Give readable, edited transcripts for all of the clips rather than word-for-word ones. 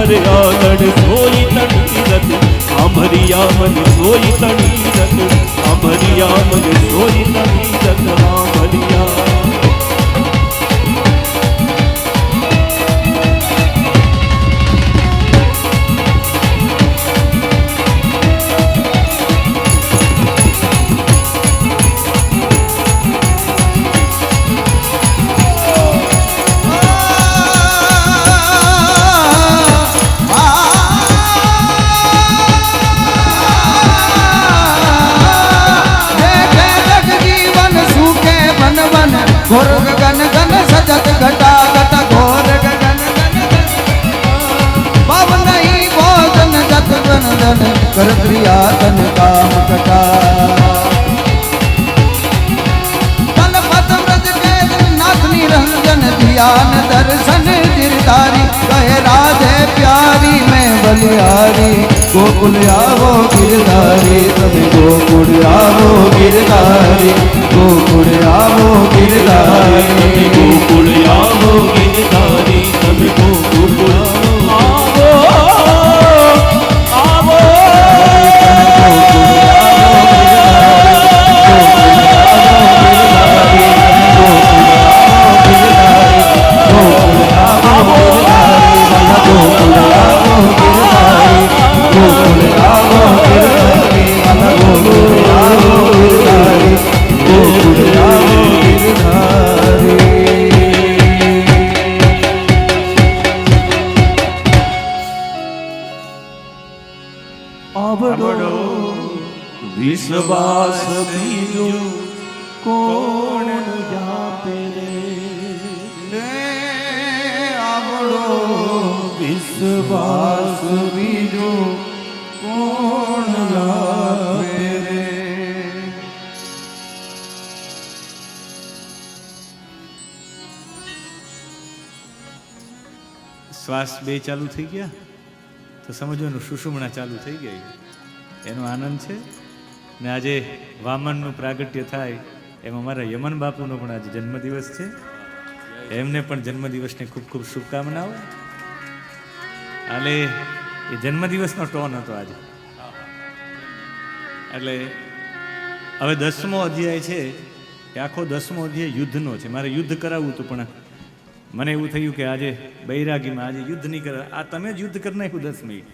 મારે આગળ સોઈ તણી રત આંભરિયા મને સોઈ તણી રત આંભરિયા મને સોઈ તણી રત આંભરિયા घोर गगन गन सजत घटा घट घोर गगन गन पवन ही भोजन जत गन धन कर क्रिया तन काम कटा तन पद व्रज के नाथ निरंजन ध्यान दर्शन गिरधारी कहे राधे प्यारी मैं बलिहारी गोकुल आवो गिरधारी तमे गोकुल आवो गिरधारी गोकुल आवो गिरधारी गोकुल आवो गिरधारी तमे गोकुल आवो आवो આવડો વિશ્વાસ બીજો કોણ જાપે રે આવડો વિશ્વાસ બીજો કોણ લાવે રે શ્વાસ બે ચાલુ થઈ ગયા તો સમજવાનું સુષુમ્ના ચાલુ થઈ ગઈ એનો આનંદ છે ને આજે વામનનું પ્રાગટ્ય થાય એમ અમારા યમન બાપુનો પણ આજે જન્મદિવસ છે એમને પણ જન્મદિવસની ખૂબ ખૂબ શુભકામનાઓ એટલે એ જન્મદિવસનો ટોન હતો આજે એટલે હવે 10મો અધ્યાય છે એ આખો 10મો અધ્યાય યુદ્ધનો છે મારે યુદ્ધ કરાવવું હતું પણ મને એવું થયું કે આજે બૈરાગીમાં આજે યુદ્ધ નહીં કરે આ તમે જ યુદ્ધ કરી નાખ્યું 10 મિનિટ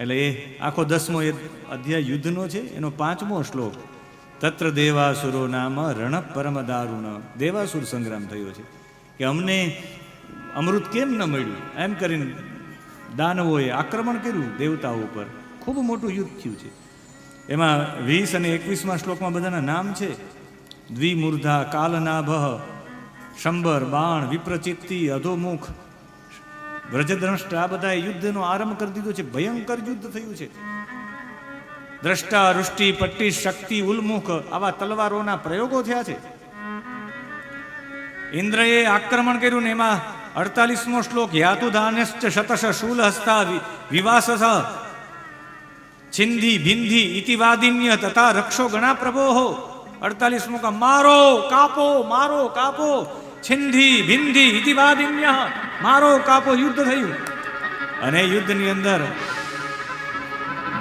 એટલે એ આખો 10મો અધ્યાય યુદ્ધનો છે એનો 5મો શ્લોક તત્ર દેવાસુરો નામ રણ પરમ દારુણ દેવાસુર સંગ્રામ થયો છે કે અમને અમૃત કેમ ન મળ્યું એમ કરીને દાનવોએ આક્રમણ કર્યું દેવતાઓ ઉપર ખૂબ મોટું યુદ્ધ થયું છે એમાં 20 અને 21મા શ્લોકમાં બધાના નામ છે દ્વિમૂર્ધા કાલનાભ શંબર બાણ વિપ્રચિત્તિ અધોમુખ વ્રજદ્રષ્ટ આ બધા યુદ્ધનો આરંભ કરી દીધો છે ભયંકર યુદ્ધ થયું છે દ્રષ્ટા રુષ્ટિ પટ્ટી શક્તિ ઉલ્મુખ આવા તલવારોના પ્રયોગો થયા છે ઇન્દ્રએ આક્રમણ કર્યું ને એમાં 48મો શ્લોક યાતુ દાનશ્ચ શતશ શૂલ હસ્તા વિવાસસ છિંધી ભિંધી ઇતિવાદિન્ય તથા રક્ષો ગણા પ્રભોહો 48મો કા મારો કાપો છિંધી ભિંધી ઇતિવાદિન્ય મારો કાપો યુદ્ધ થયું અને યુદ્ધની અંદર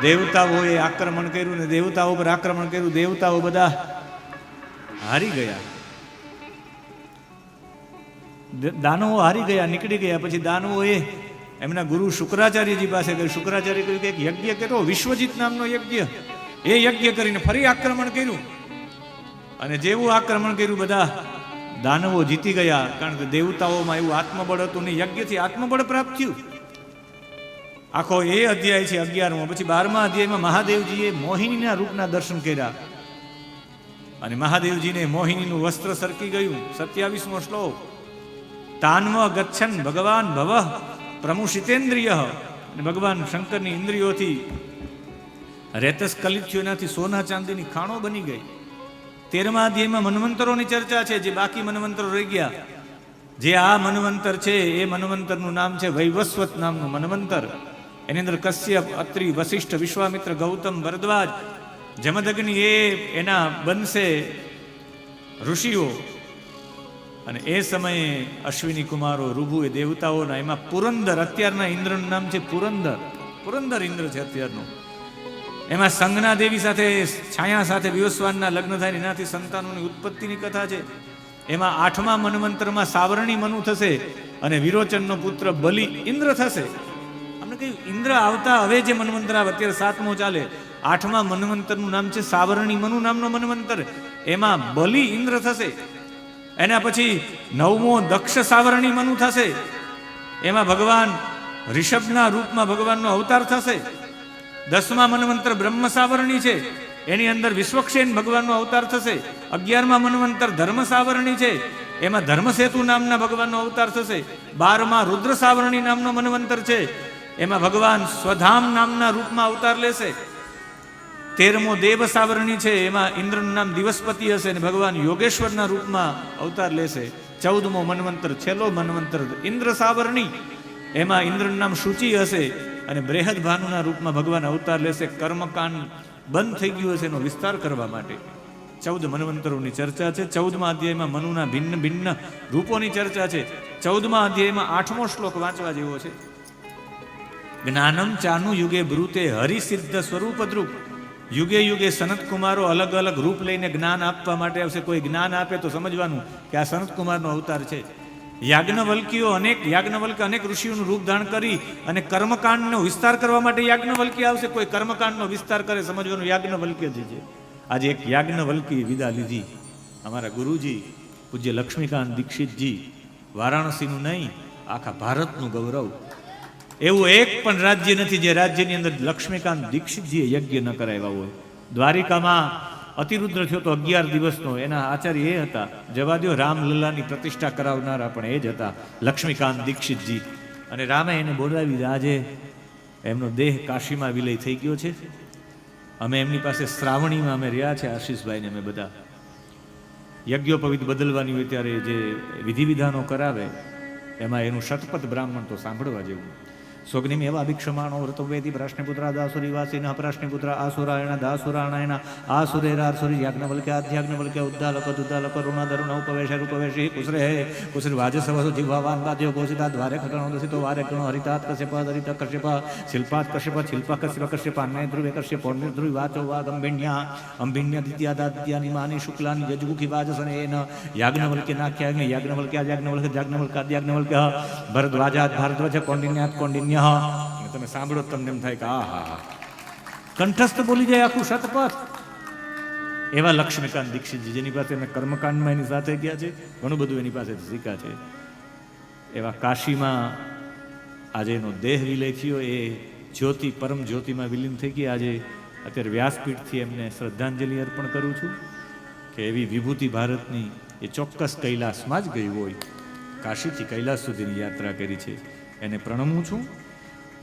દેવતાઓએ આક્રમણ કર્યું ને દેવતાઓ પર આક્રમણ કર્યું દેવતાઓ બધા હારી ગયા દાનવો હારી ગયા નીકળી ગયા પછી દાનવોએ એમના ગુરુ શુક્રાચાર્યજી પાસે ગયું શુક્રાચાર્ય કહ્યું કે એક યજ્ઞ કર્યો વિશ્વજીત નામનો યજ્ઞ એ યજ્ઞ કરીને ફરી આક્રમણ કર્યું અને જેવું આક્રમણ કર્યું બધા દાનવો જીતી ગયા કારણ કે દેવતાઓમાં એવું આત્મબળ હતું ને યજ્ઞથી આત્મબળ પ્રાપ્ત થયું આખો એ અધ્યાય છે 11મો પછી 12મા અધ્યાયમાં મહાદેવજીએ મોહિનીના રૂપના દર્શન કર્યા અને મહાદેવજીને મોહિનીનું વસ્ત્ર સરકી ગયું 27મો શ્લોક તાન્વ ગચ્છન ભગવાન ભવ પ્રમુષિતેન્દ્રિય અને ભગવાન શંકરની ઇન્દ્રિયોથી રેતસ કલિત થયું એનાથી સોના ચાંદીની ખાણો બની ગઈ 13મા અધ્યાયમાં મન્વંતરોની ચર્ચા છે જે બાકી મન્વંતરો રહી ગયા જે આ મન્વંતર છે એ મન્વંતરનું નામ છે વૈવસ્વત નામનું મન્વંતર એની અંદર કશ્યપ અત્રિ વશિષ્ઠ વિશ્વામિત્ર ગૌતમ ભરદ્વાજ જમદગ્નિ એ એના બનશે ઋષિઓ અને એ સમયે અશ્વિની કુમારો ઋભુ એ દેવતાઓના એમાં પુરંદર, અત્યારના ઇન્દ્રનું નામ છે પુરંદર, પુરંદર ઇન્દ્ર છે અત્યારનું. એમાં સંજ્ઞા દેવી સાથે, છાયા સાથે વિવસ્વાનના લગ્ન થાય, એનાથી સંતાનોની ઉત્પત્તિની કથા છે. એમાં 8મા મન્વંતરમાં સાવરણી મનુ થશે અને વિરોચનનો પુત્ર બલિ ઇન્દ્ર થશે. અમને કહ્યું ઇન્દ્ર આવતા હવે જે મન્વંતર આવે, અત્યારે 7મો ચાલે, 8મા મન્વંતરનું નામ છે સાવરણી મનુ નામનો મન્વંતર. એમાં બલિ ઇન્દ્ર થશે. એના પછી 9મો દક્ષ સાવરણી મનુ થશે. એમાં ભગવાન ઋષભના રૂપમાં ભગવાનનો અવતાર થશે. 10મા મન્વંતર બ્રહ્મ સાવરણી છે, એની અંદર વિશ્વક્ષેન ભગવાનનો અવતાર થશે. 11મા મન્વંતર ધર્મ સાવરણી છે, એમાં ધર્મસેતુ નામના ભગવાનનો અવતાર થશે. 12મા રુદ્ર સાવરણી નામનો મન્વંતર છે, એમાં ભગવાન સ્વધામ નામના રૂપમાં અવતાર લેશે. 13મો દેવ સાવરણી છે, એમાં ઇન્દ્રનું નામ દિવસપતિ હશે અને ભગવાન યોગેશ્વરના રૂપમાં અવતાર લેશે. 14મો મન્વંતર, છેલ્લો મન્વંતર ઇન્દ્ર સાવરણી, એમાં ઇન્દ્રનું નામ શુચિ હશે અને બૃહદ ભાનુના રૂપમાં ભગવાન અવતાર લેશે. કર્મકાંડ બંધ થઈ ગયું હશે એનો વિસ્તાર કરવા માટે 14 મન્વંતરોની ચર્ચા છે. 14મા અધ્યાયમાં મનુના ભિન્ન ભિન્ન રૂપોની ચર્ચા છે. 14મા અધ્યાયમાં 8મો શ્લોક વાંચવા જેવો છે. જ્ઞાનમ ચાનુ યુગે બ્રુતે હરિસિદ્ધ સ્વરૂપદ્રુપ. યુગે યુગે સનત કુમારો અલગ અલગ રૂપ લઈને જ્ઞાન આપવા માટે આવશે. કોઈ જ્ઞાન આપે તો સમજવાનું કે આ સનત કુમારનો અવતાર છે. યાજ્ઞવલ્ક્ય અનેક ઋષિઓનું રૂપ ધારણ કરી અને કર્મકાંડનો વિસ્તાર કરવા માટે યાજ્ઞવલ્ક્ય આવશે. કોઈ કર્મકાંડનો વિસ્તાર કરે, સમજવાનું યાજ્ઞવલ્ક્ય જે છે. આજે એક યાજ્ઞવલ્કી વિદા લીધી. અમારા ગુરુજી પૂજ્ય લક્ષ્મીકાંત દીક્ષિતજી, વારાણસીનું નહીં, આખા ભારતનું ગૌરવ. એવું એક પણ રાજ્ય નથી જે રાજ્યની અંદર લક્ષ્મીકાંત દીક્ષિતજીએ યજ્ઞ ન કરાવ્યા હોય. દ્વારિકામાં અતિરુદ્ર થયો તો 11 દિવસનો, એના આચાર્ય એ હતા. જવા દો, રામલલ્લાની પ્રતિષ્ઠા કરાવનારા પણ એ જ હતા, લક્ષ્મીકાંત દીક્ષિતજી. અને રામે એને બોલાવી. આજે એમનો દેહ કાશીમાં વિલય થઈ ગયો છે. અમે એમની પાસે શ્રાવણીમાં અમે રહ્યા છે, આશીષભાઈને અમે બધા. યજ્ઞોપવિત બદલવાની હોય ત્યારે જે વિધિ વિધાનો કરાવે એમાં એનું શતપથ બ્રાહ્મણ તો સાંભળવા જેવું. સ્વગ્નિમ એવા અભિક્ષમાણો વ્રતવેદી પ્રશ્નપુત્રા દાસુરીવાસીન પ્રશ્નપુત્ર આસુરાયણ દાસુરાણાયણ આસુરેરાસુરી યાજ્ઞવલ્ક્ય આધ્યાજ્ઞવલ્ક્ય ઉદ્દાલક દુદ્દાલક રુણાદરુણ ઉપવેશ રૂપવેશી કુસરે કુસર વાજસવસુ જીવાવાન વાદ્યો ઘોષિતા દ્વારે ખગણો દસિતો વારે ગણો હરિતાત કશ્યપ દરિત કશ્યપ શિલ્પાત કશ્યપ શિલ્પા કશ્યપ કશ્યપ અન્ય ધ્રુવે કશ્યપ નિર્ધ્રુવી વાચો વાગ અંબિન્યા અંબિન્યા દિત્યાદાત્યાની માની શુક્લાની યજગુખી વાજસનેન યાજ્ઞવલ્ક્ય નાખ્યા યાજ્ઞવલ્ક્ય યાજ્ઞવલ્ક્ય ભરદ્વાજાત ભારદ્વાજ કૌંડિન્યાત કૌંડિન્ય. તમે સાંભળો તમને એમ થાય કે આ હા કંઠસ્થ બોલી જાય આખું શતપથ. એવા લક્ષ્મીકાંત દીક્ષિતજી, જેની પાસે એમને કર્મકાંડમાં એની સાથે ગયા છે, ઘણું બધું એની પાસે શીખ્યા છે. એવા કાશીમાં આજે એનો દેહ વિલય થયો. એ જ્યોતિ પરમ જ્યોતિમાં વિલીન થઈ ગઈ. આજે અત્યારે વ્યાસપીઠથી એમને શ્રદ્ધાંજલિ અર્પણ કરું છું કે એવી વિભૂતિ ભારતની એ ચોક્કસ કૈલાસમાં જ ગઈ હોય. કાશીથી કૈલાસ સુધીની યાત્રા કરી છે, એને પ્રણમું છું.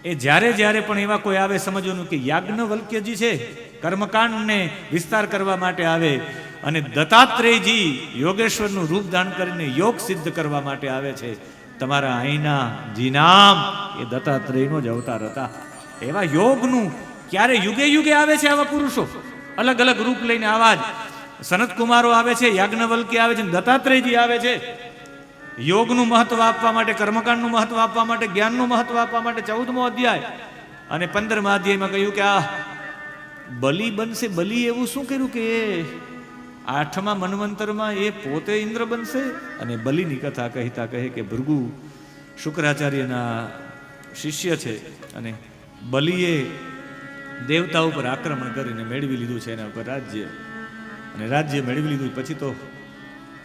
એ જ્યારે જ્યારે પણ એવા કોઈ આવે, સમજવાનું કે યાજ્ઞવલ્ક્યજી છે, કર્મકાંડને વિસ્તાર કરવા માટે આવે, અને દત્તાત્રેયજી યોગેશ્વરનું રૂપ ધારણ કરીને યોગ સિદ્ધ કરવા માટે આવે છે. તમારા અહીંના જીનામ એ દત્તાત્રેયનો જ અવતાર હતા. એવા યોગનું ક્યારે યુગે યુગે આવે છે આવા પુરુષો, અલગ અલગ રૂપ લઈને. આવા જ સનત કુમારો આવે છે, યાજ્ઞવલ્ક્ય આવે છે, દત્તાત્રેયજી આવે છે. યોગનું મહત્વ આપવા માટે, કર્મકાંડનું મહત્વ આપવા માટે, જ્ઞાનનું મહત્વ આપવા માટે 14મો અધ્યાય અને 15મા અધ્યાયમાં કહ્યું કે આ બલિ બનશે. બલિ એવું શું કર્યું કે 8મા મન્વંતરમાં એ પોતે ઇન્દ્ર બનશે. અને બલિની કથા કહેતા કહે કે ભૃગુ શુક્રાચાર્યના શિષ્ય છે અને બલિએ દેવતા ઉપર આક્રમણ કરીને મેળવી લીધું છે એના ઉપર રાજ્ય. અને રાજ્ય મેળવી લીધું પછી તો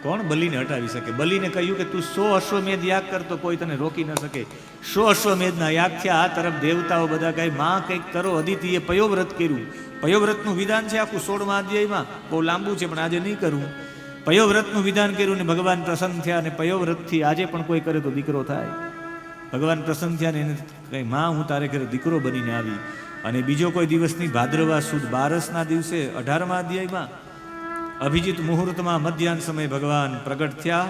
કોણ બલિને હટાવી શકે? બલિને કહ્યું કે તું 100 અશ્વમેધ યાગ કર તો કોઈ તને રોકી ન શકે. 100 અશ્વમેધના યાગ થયા. આ તરફ દેવતાઓ બધા કહે માં કંઈક કરો. અદિતિએ પયોવ્રત કર્યું. પયોવ્રતનું વિધાન છે આખું 16મા અધ્યાયમાં, બહુ લાંબુ છે પણ આજે નહીં કરું. પયોવ્રતનું વિધાન કર્યું ને ભગવાન પ્રસન્ન થયા. અને પયોવ્રતથી આજે પણ કોઈ કરે તો દીકરો થાય. ભગવાન પ્રસન્ન થયા ને એને કહે માં હું તારે ઘરે દીકરો બનીને આવી. અને બીજો કોઈ દિવસની ભાદ્રવા સુદ 12ના દિવસે 18મા અધ્યાયમાં અભિજીત મુહૂર્તમાં મધ્યાહન સમયે ભગવાન પ્રગટ થયા.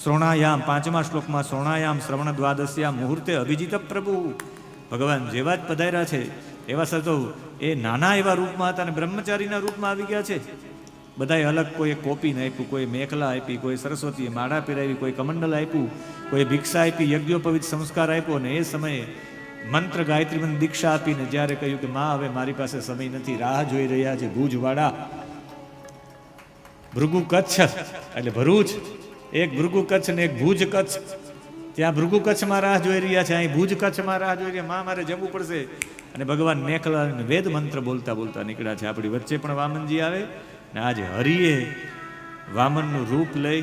શ્રોણાયામ 5મા શ્લોકમાં શ્રોણાયામ શ્રવણ દ્વાદશ્યામ મુહૂર્તે અભિજીત પ્રભુ. ભગવાન જેવા જ પધાર્યા છે એવા સતો એ નાના એવા રૂપમાં હતા અને બ્રહ્મચારીના રૂપમાં આવી ગયા છે. બધાએ અલગ, કોઈ કોપીને આપ્યું, કોઈ મેખલા આપી, કોઈ સરસ્વતીએ માળા પહેરાવી, કોઈ કમંડલ આપ્યું, કોઈ ભિક્ષા આપી, યજ્ઞોપવિત સંસ્કાર આપ્યો. અને એ સમયે મંત્ર ગાયત્રી મંત્ર દીક્ષા આપીને જ્યારે કહ્યું કે માં હવે મારી પાસે સમય નથી, રાહ જોઈ રહ્યા છે ભુજવાડા, ભૃગુ કચ્છ એટલે ભરૂચ, એક ભૃગુ કચ્છ ને એક ભુજ કચ્છ. ત્યાં ભૃગુ કચ્છમાં રાહ જોઈ રહ્યા છે, અહીં ભુજ કચ્છમાં રાહ જોઈ રહ્યા. માં મારે જવું પડશે. અને ભગવાન મેખલા વેદ મંત્ર બોલતા બોલતા નીકળ્યા છે. આપણી વચ્ચે પણ વામનજી આવે ને આજે હરિએ વામનનું રૂપ લઈ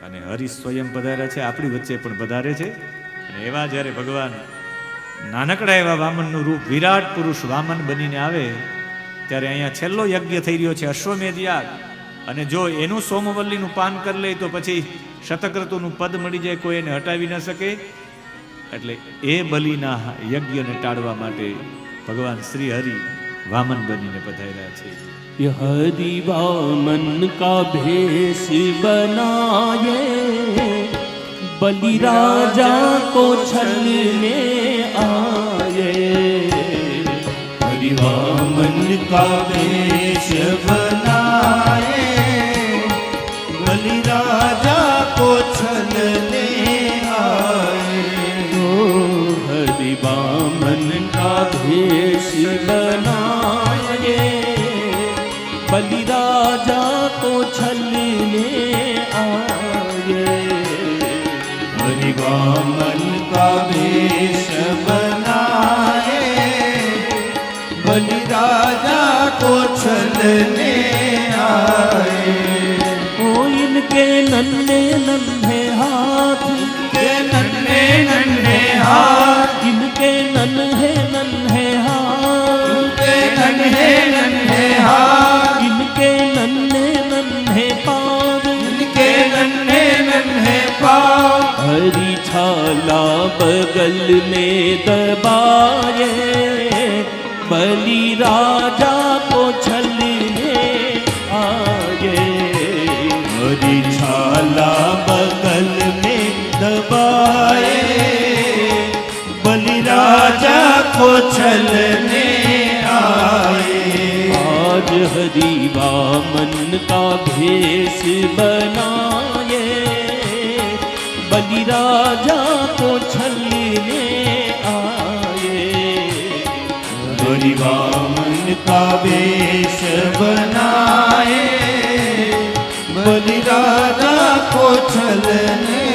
અને હરિ સ્વયં પધાર્યા છે, આપણી વચ્ચે પણ પધારે છે. અને એવા જ્યારે ભગવાન નાનકડા એવા વામનનું રૂપ વિરાટ પુરુષ વામન બનીને આવે ત્યારે અહીંયા છેલ્લો યજ્ઞ થઈ રહ્યો છે, અશ્વમેધ યાગ. અને જો એનું સોમવલ્લીનું પાન કરી લે તો પછી શતક્રતુનું પદ મળી જાય, કોઈ એને હટાવી ન શકે. એટલે એ બલિના યજ્ઞને ટાળવા માટે ભગવાન શ્રી હરિ વામન બનીને પધાર્યા છે. हरि वामन का भेष बनाए, बलि राजा को छलने आए. हरि वामन का भेष बनाए, बलि राजा को छलने आए. हरि वामन का भेष बनाए, बलि राजा को छलने आए. हरि वामन का वेश बनाए, बलि राजा को छलने आए. ओ इनके नन्हे नन्हे हाथ, इनके नन्हे नन्हे हाथ, इनके नन्हे नन्हे हाथ, इनके नन्हे नन्हे हाथ, इनके नन्हे नन्हे पाँव, इनके नन्हे नन्हे पाँव. हरी छाला बगल में दबाए, बलि राजा को छलने आए. हरी छाला बगल में दबाए, बलि राजा को छलने आए. आज हरि वामन का भेष बनाए, बलि राजा को छलने आए. हरि वामन का वेश बनाए, बलि राजा को छलने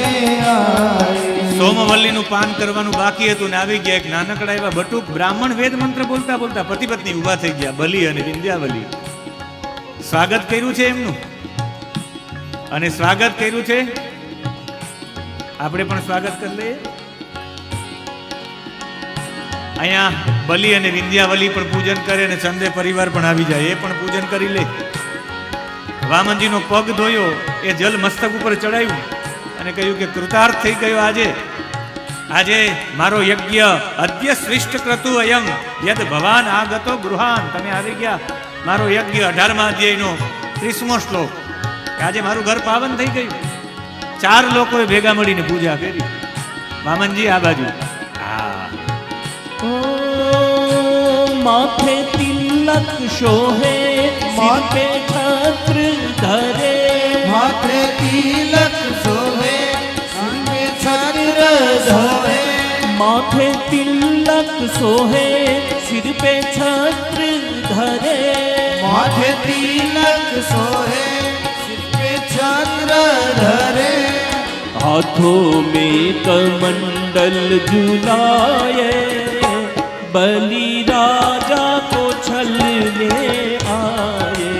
आए. સોમવલ્લીનું પાન કરવાનું બાકી હતું ને આવી ગયા એક નાનકડા એવા બટુક બ્રાહ્મણ વેદ મંત્ર બોલતા બોલતા પતિ પત્ની ઊભા થઈ ગયા, બલિ અને વિંધ્યાવલી. સ્વાગત કર્યું છે એમનું અને સ્વાગત કર્યું છે, આપણે પણ સ્વાગત કરી લઈએ. અહીંયા બલિ અને વિંધ્યાવલી પણ પૂજન કરે અને ચંદે પરિવાર પણ આવી જાય, એ પણ પૂજન કરી લે. વામનજીનો પગ ધોયો, એ જલ મસ્તક ઉપર ચડાવ્યું અને કહ્યું કે કૃતાર્થ થઈ ગયો. આજે મારો યજ્ઞ અદ્ય શ્રેષ્ઠ ક્રતુ અયમ યદ ભવાન આગતો ગૃહાન. તમે આવી ગયા, મારો યજ્ઞ 18મા અધ્યાયનો 30મો શ્લોક. આજે મારું ઘર પાવન થઈ ગયું. 4 લોકોએ ભેગા મળીને પૂજા કરી. વામનજી આ બાજુ, હા. माथे तिलक शोहे, माथे छत्र धरे, माथे तिलक शोभे, सिर पे छत्र धरे. माथे तिलक सोहे, सिर पे छत्र धरे. माथे तिलक शोभे, सिर पे छत्र धरे. हाथों में कमंडल झुलाए, बलि राजा को छलने आए.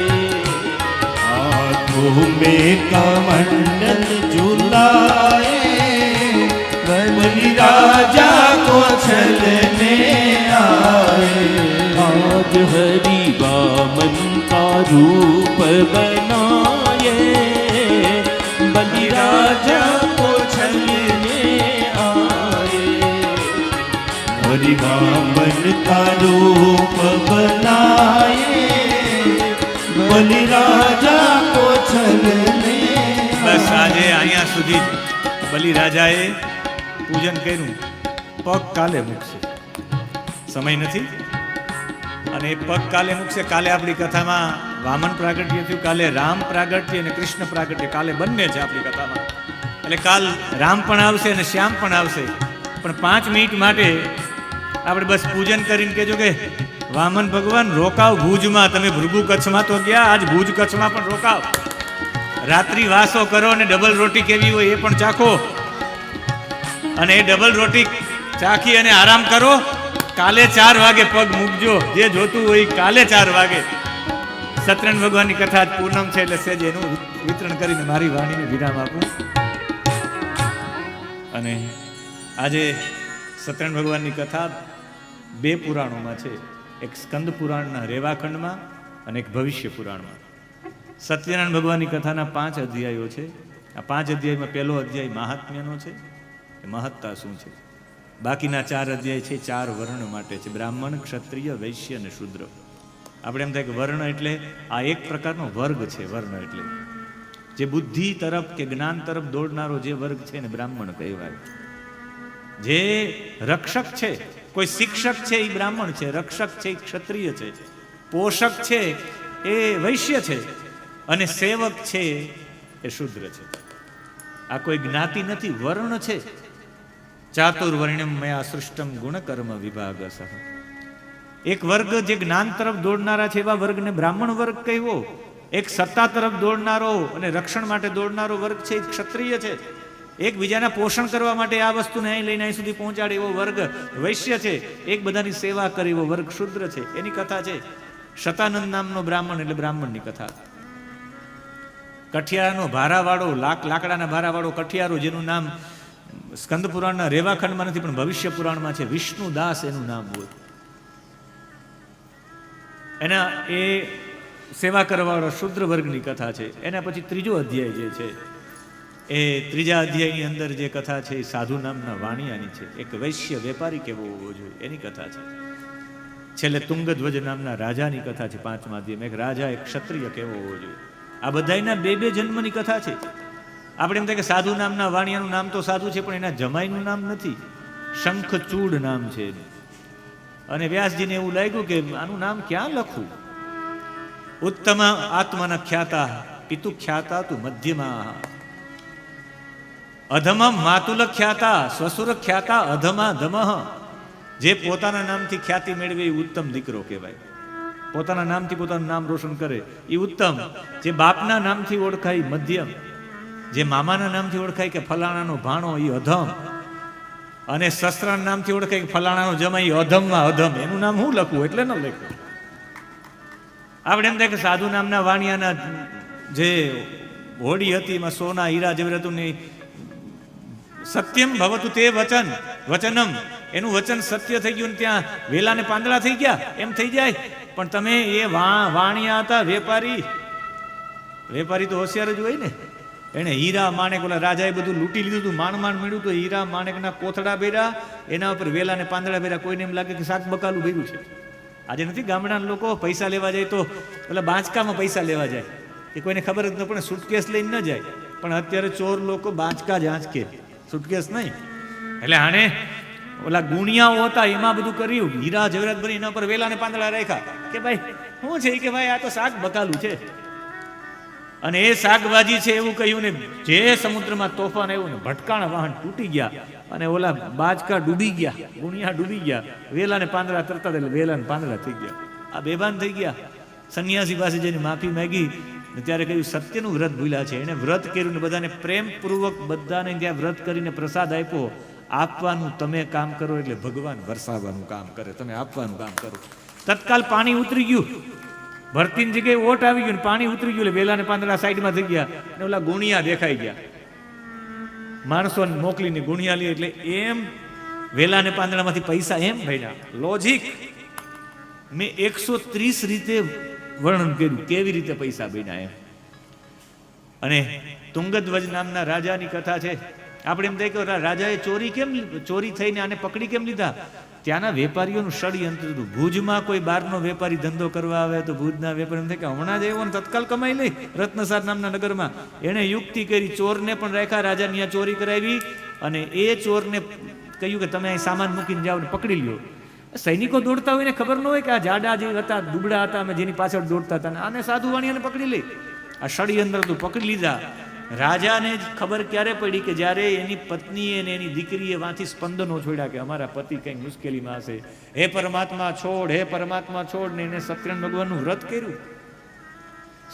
हाथों में कमंडल झुलाए, बलि राजा को छलने आए. आज हरि वामन का रूप बनाए, बलि राजा को छलने आए. हरि वामन का रूप बनाए, बलि राजा को छलने. બસ આજે અહીંયા સુધી બલિ રાજાએ પૂજન કર્યું. પગ કાલે મૂકશે, સમય નથી અને એ પગ કાલે મૂકશે. કાલે આપણી કથામાં વામન પ્રાગટ્ય થયું, કાલે રામ પ્રાગટ્ય અને કૃષ્ણ પ્રાગટ્ય, કાલે બંને છે આપણી કથામાં. એટલે કાલ રામ પણ આવશે અને શ્યામ પણ આવશે. પણ 5 મિનિટ માટે આપણે બસ પૂજન કરીને કહેજો કે વામન ભગવાન રોકાવ ભુજમાં, તમે ભૃગુ કચ્છમાં તો ગયા, આજ ભુજ કચ્છમાં પણ રોકાવ, રાત્રિ વાસો કરો અને ડબલ રોટી કેવી હોય એ પણ ચાખો, અને એ ડબલ રોટી ચાખી અને આરામ કરો. કાલે 4 વાગે પગ મૂકજો, જે જોતું હોય કાલે 4 વાગે. સત્યનારાયણ ભગવાનની કથા આજ પૂનમ છે એટલે સેજ એનું વિતરણ કરીને મારી વાણીને વિરામ આપું. અને આજે સત્યનારાયણ ભગવાનની કથા 2 પુરાણોમાં છે, એક સ્કંદ પુરાણના રેવાખંડમાં અને એક ભવિષ્ય પુરાણમાં. સત્યનારાયણ ભગવાનની કથાના 5 અધ્યાયો છે. આ 5 અધ્યાયમાં પહેલો અધ્યાય મહાત્મ્યનો છે, એ મહત્તા શું છે. બાકીના 4 અધ્યાય છે 4 વર્ણ માટે છે, બ્રાહ્મણ, ક્ષત્રિય, વૈશ્ય અને શૂદ્ર. આપણે એમ થાય કે વર્ણ એટલે આ એક પ્રકારનો વર્ગ છે. વર્ણ એટલે જે બુદ્ધિ તરફ કે જ્ઞાન તરફ દોડનારો જે વર્ગ છે ને બ્રાહ્મણ કહેવાય. જે રક્ષક છે, કોઈ શિક્ષક છે એ બ્રાહ્મણ છે, રક્ષક છે એ ક્ષત્રિય છે, પોષક છે એ વૈશ્ય છે, અને સેવક છે એ શૂદ્ર છે. આ કોઈ જ્ઞાતિ નથી, વર્ણ છે. ચાતુર્વર્ણ્યમ મયા સૃષ્ટમ ગુણકર્મ વિભાગસઃ. એક વર્ગ જે જ્ઞાન તરફ દોડનારા છે એવા વર્ગને બ્રાહ્મણ વર્ગ કહેવો. એક સત્તા તરફ દોડનારો અને રક્ષણ માટે દોડનારો વર્ગ છે એ ક્ષત્રિય છે. એકબીજાના પોષણ કરવા માટે આ વસ્તુને અહીં લઈને અહીં સુધી પહોંચાડે એવો વર્ગ વૈશ્ય છે. એક બધાની સેવા કરે એવો વર્ગ શૂદ્ર છે. એની કથા છે. શતાનંદ નામનો બ્રાહ્મણ એટલે બ્રાહ્મણની કથા. કઠિયારાનો ભારાવાળો, લાકડાના ભારાવાળો કઠિયારો, જેનું નામ સ્કંદ પુરાણના રેવાખંડમાં નથી પણ ભવિષ્ય પુરાણમાં છે, વિષ્ણુદાસ એનું નામ હોય. એના એ સેવા કરવાવાળો શૂદ્ર વર્ગની કથા છે. એના પછી 3જો અધ્યાય જે છે એ 3જા અધ્યાયની અંદર જે કથા છે એ સાધુ નામના વાણિયાની છે. એક વૈશ્ય વેપારી કેવો હોવો જોઈએ એની કથા છે. છેલ્લે તુંગધ્વજ નામના રાજાની કથા છે 5મા અધ્યાયમાં. એક રાજા, એક ક્ષત્રિય કેવો હોવો જોઈએ. આ બધાયના 2 જન્મની કથા છે. આપણે એમ થાય કે સાધુ નામના વાણિયાનું નામ તો સાધુ છે પણ એના જમાઈનું નામ નથી, શંખચૂડ નામ છે. અને વ્યાસજીને એવું લાગ્યું કે આનું નામ ક્યાં લખવું. ઉત્તમ આત્મન ખ્યાતા પિતુ ખ્યાતા તું મધ્યમાં, અધમમ માતુલ ખ્યાતા સ્વસુર ખ્યાતા અધમા ધમઃ. જે પોતાના નામથી ખ્યાતિ મેળવે એ ઉત્તમ દીકરો કહેવાય. પોતાના નામથી પોતાનું નામ રોશન કરે એ ઉત્તમ. જે બાપના નામથી ઓળખાય મધ્યમ, જે મામાના નામથી ઓળખાય કે ફલાણાનો ભાણો એ અધમ, અને શસ્ત્રના નામથી ઓળખાય કે ફલાણાનો જમાઈ અધમમાં અધમ. એનું નામ હું લખવું એટલે ન લખવું. આપણે એમ થાય કે સાધુ નામના વાણિયાના જે હોડી હતી એમાં સોના હીરા જવેરાતુની સત્યમ ભવતુ તે વચન વચનમ, એનું વચન સત્ય થઈ ગયું ને ત્યાં વેલાને પાંદડા થઈ ગયા એમ થઈ જાય. પણ તમે એ વાણિયા હતા, વેપારી તો હોશિયાર જ હોય ને. એને હીરા માણેક, ઓલા રાજાએ બધું લૂંટી લીધું હતું, માંડ મળ્યું તો હીરા માણેકના કોથળા ભર્યા, એના ઉપર વેલાને પાંદડા ભર્યા. કોઈને એમ લાગે કે શાક બકાલું ભર્યું છે. આજે નથી ગામડાના લોકો પૈસા લેવા જાય તો ઓલા બાંચકામાં પૈસા લેવા જાય, એ કોઈને ખબર જ ન પડે, સુટકેસ લઈને ન જાય. પણ અત્યારે ચોર લોકો બાંચકા જ આંચકે, સુટકેસ નહીં. એટલે આને ઓલા ગુણિયાઓ હતા એમાં બધું કર્યું, હીરા જવેરાત ભરી એના ઉપર વેલાને પાંદડા રાખ્યા કે ભાઈ શું છે કે ભાઈ આ તો શાક બકાલું છે. અને એ શાકભાજી છે એવું કહ્યું ને જે સમુદ્રમાં તોફાન આવ્યું ને ભટકાણા વાહન તૂટી ગયા અને ઓલા બાજકા ડૂબી ગયા, ગુણિયા ડૂબી ગયા, વેલાને પાંદડા તરતા એટલે વેલાને પાંદડા થઈ ગયા. આ બેભાન થઈ ગયા. સંન્યાસી પાસે જઈને માફી માંગી ત્યારે કહ્યું સત્યનું વ્રત ભૂલ્યા છે. એને વ્રત કર્યું ને બધાને પ્રેમપૂર્વક બધાને ત્યાં વ્રત કરીને પ્રસાદ આપ્યો. આપવાનું તમે કામ કરો એટલે ભગવાન વરસાવવાનું કામ કરે. તમે આપવાનું કામ કરો. તત્કાલ પાણી ઉતરી ગયું, ભરતીની જગ્યાએ ઓટ આવી ગયું, પાણી ઉતરી ગયું, એટલે વેલાને પાંદડા સાઈડમાં થઈ ગયા ને ઓલા ગુણિયા દેખાઈ ગયા. માણસોને મોકલીને ગુણિયા લે એટલે એમ વેલાને પાંદડામાંથી પૈસા એમ ભર્યા. લોજિક મેં 130 રીતે વર્ણન કર્યું કેવી રીતે પૈસા બન્યા એમ. અને તુંગધ્વજ નામના રાજાની કથા છે. આપણે એમ થાય કે રાજાએ ચોરી થઈને આને પકડી કેમ લીધા? ત્યાંના વેપારીઓનું ષડયંત્ર હતું. ભુજમાં કોઈ બહારનો વેપારી ધંધો કરવા આવે તો ભુજના વેપારી એમ થાય કે હમણાં જ એવો તત્કાલ કમાઈ લઈ. રત્નસાર નામના નગરમાં એણે યુક્તિ કરી, ચોરને પણ રાખ્યા, રાજાની આ ચોરી કરાવી અને એ ચોરને કહ્યું કે તમે અહીં સામાન મૂકીને જાઓ ને પકડી લ્યો. સૈનિકો દોડતા હોય ને ખબર ન હોય કે આ જાડા જે હતા, દુબળા હતા, અમે જેની પાછળ દોડતા હતા, આને સાધુ વાણિયાને પકડી લે. આ ષડયંત્ર તું પકડી લીધા. રાજાને જ ખબર ક્યારે પડી કે જ્યારે એની પત્નીએ ને એની દીકરીએ વાંથી સ્પંદનો છોડ્યા કે અમારા પતિ કંઈક મુશ્કેલીમાં હશે, હે પરમાત્મા છોડ, હે પરમાત્મા છોડ, ને એને સત્યનારાયણ ભગવાનનું વ્રત કર્યું.